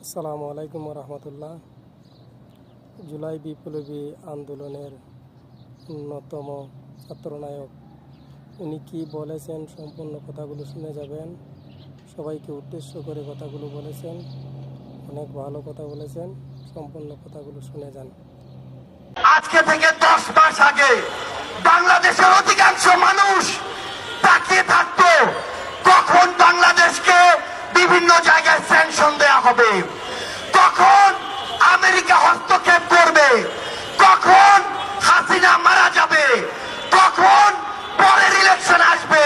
আসসালামু আলাইকুম রহমতুল্লাহ। জুলাই বিপ্লবী আন্দোলনের অন্যতম ছাত্রনায়ক উনি কি বলেছেন সম্পূর্ণ কথাগুলো শুনে যাবেন। সবাইকে উদ্দেশ্য করে কথাগুলো বলেছেন, অনেক ভালো কথা বলেছেন। সম্পূর্ণ কথাগুলো শুনে যান। আজকে থেকে 10 মাস আগে বাংলাদেশের অধিকাংশ মানুষ তাকিয়ে থাকতো কখন বাংলাদেশকে বিভিন্ন জায়গায় স্যাংশন দেয়া হবে, কখন আমেরিকা হস্তক্ষেপ করবে, কখন হাসিনা মারা যাবে, কখন পরের ইলেকশন আসবে,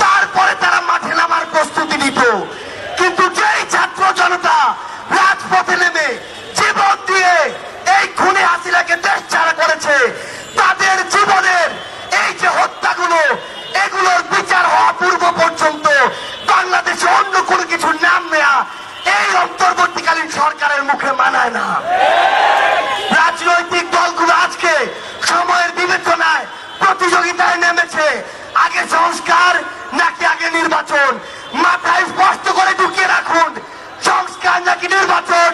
তারপরে তারা মাঠে নামার প্রস্তুতি নিত। কিন্তু যেই ছাত্র জনতা রাজপথে নেমে জীবন দিয়ে এই খুনি হাসিনাকে দেশ ছাড়া করেছে, তাদের জীবনের এই যে হত্যাগুলো, এগুলোর বিচার হওয়া পূর্ব পর্যন্ত বাংলাদেশে অন্য কোনো কিছু নাম নেয়া এই অন্তর্বর্তীকালীন সরকারের মুখে মানায় না। রাজনৈতিক দলগুলো আজকে সময়ের বিবেচনায় প্রতিযোগিতায় নেমেছে। আগে সংস্কার নাকি আগে নির্বাচন, মাথায় স্পষ্ট করে ঢুকিয়ে রাখুন। সংস্কার নাকি নির্বাচন,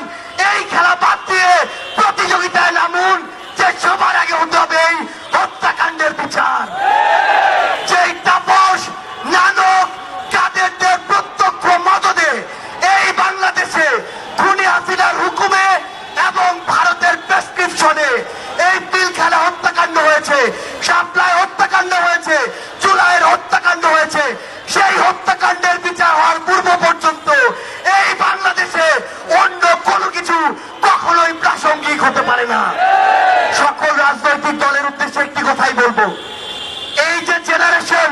এই খেলা বাদ দিয়ে প্রতিযোগিতায় নামুন যে সবার আগে হতে হবে এই হত্যাকাণ্ডের বিচার। যেই তাপস নানক কাদেরদের প্রত্যক্ষ মদদে এই বাংলাদেশে খুনি হাসিনার হুকুমে এবং ভারতের প্রেসক্রিপশনে এই পিলখানা হত্যাকাণ্ড হয়েছে, শাপলায় হত্যাকাণ্ড হয়েছে, জুলাইয়ের হত্যাকাণ্ড হয়েছে, সেই হত্যাকাণ্ডের বিচার হওয়ার পূর্ব পর্যন্ত এই বাংলাদেশে অন্য কোনো কিছু কখনোই প্রাসঙ্গিক হতে পারে না। সকল রাজনৈতিক দলের উদ্দেশ্যে একটি কথাই বলবো, এই যে জেনারেশন,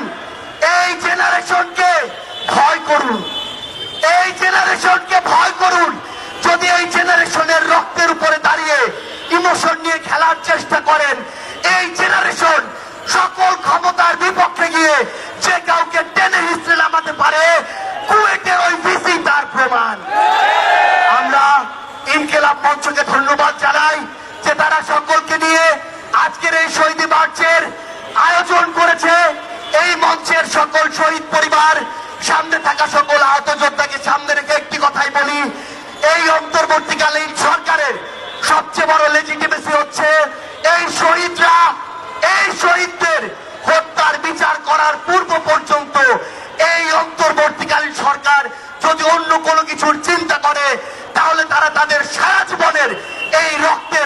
এই জেনারেশনকে ভয় করুন, এই জেনারেশনকে ভয় করুন। যদি এই জেনারেশনের রক্তের উপরে দাঁড়িয়ে ইমোশন নিয়ে খেলার চেষ্টা করেন, এই জেনারেশন সকল ক্ষমতার বিপক্ষে গিয়ে যে কাউকে টেনে হিস্ট্রি নামাতে পারে, কুয়েটের ওই ভিসি তার প্রমাণ। আমরা ইনকিলাব মঞ্চকে ধন্যবাদ জানাই যে তারা সকলকে নিয়ে আজকের এই শহীদ মার্চের আয়োজন করেছে। এই মঞ্চের সকল শহীদ পরিবার, সামনে থাকা সকল আহত যোদ্ধা